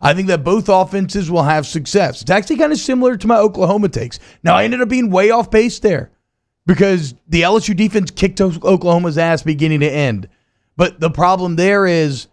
I think that both offenses will have success. It's actually kind of similar to my Oklahoma takes. Now, I ended up being way off base there because the LSU defense kicked Oklahoma's ass beginning to end. But the problem there is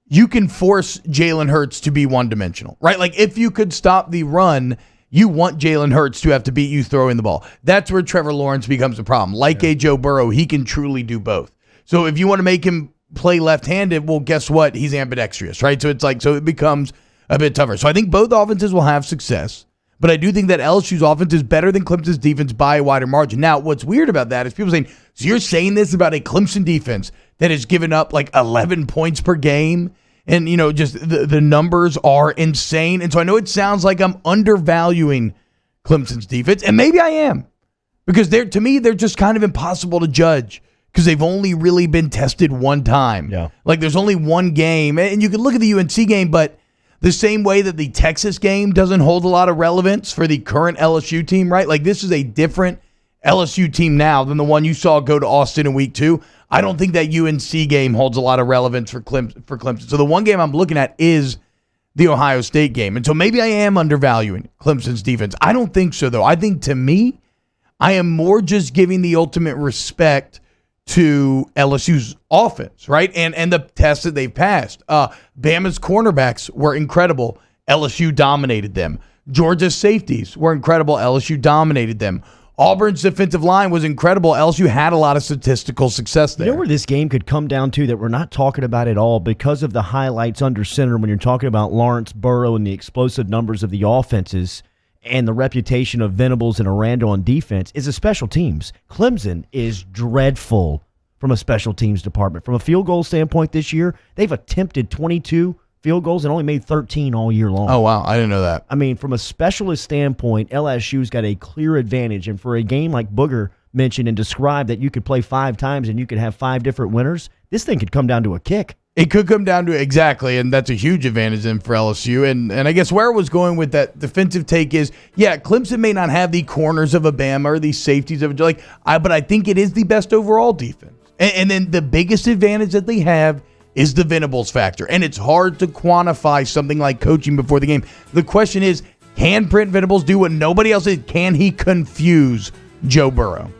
you can force Jalen Hurts to be one-dimensional, right? Like, if you could stop the run, you want Jalen Hurts to have to beat you throwing the ball. That's where Trevor Lawrence becomes a problem. Like a Joe Burrow, he can truly do both. So if you want to make him play left-handed, well, guess what? He's ambidextrous, right? So it becomes a bit tougher. So I think both offenses will have success, but I do think that LSU's offense is better than Clemson's defense by a wider margin. Now, what's weird about that is people saying, so you're saying this about a Clemson defense that has given up like 11 points per game, and just the numbers are insane. And so I know it sounds like I'm undervaluing Clemson's defense, and maybe I am, because to me they're just kind of impossible to judge. Because they've only really been tested one time. Yeah. Like, there's only one game. And you can look at the UNC game, but the same way that the Texas game doesn't hold a lot of relevance for the current LSU team, right? Like, this is a different LSU team now than the one you saw go to Austin in week 2. I don't think that UNC game holds a lot of relevance for Clemson. So the one game I'm looking at is the Ohio State game. And so maybe I am undervaluing Clemson's defense. I don't think so, though. I think, to me, I am more just giving the ultimate respect to LSU's offense, right? And the tests that they've passed. Bama's cornerbacks were incredible. LSU dominated them. Georgia's safeties were incredible. LSU dominated them. Auburn's defensive line was incredible. LSU had a lot of statistical success there. You know where this game could come down to that we're not talking about at all because of the highlights under center when you're talking about Lawrence, Burrow, and the explosive numbers of the offenses and the reputation of Venables and Aranda on defense is the special teams. Clemson is dreadful from a special teams department. From a field goal standpoint this year, they've attempted 22 field goals and only made 13 all year long. Oh, wow. I didn't know that. I mean, from a specialist standpoint, LSU's got a clear advantage. And for a game like Booger mentioned and described that you could play 5 times and you could have 5 different winners, this thing could come down to a kick. It could come down to it, exactly, and that's a huge advantage then for LSU. And I guess where I was going with that defensive take is, yeah, Clemson may not have the corners of a Bama or the safeties of but I think it is the best overall defense. And then the biggest advantage that they have is the Venables factor. And it's hard to quantify something like coaching before the game. The question is, can Brent Venables do what nobody else did? Can he confuse Joe Burrow?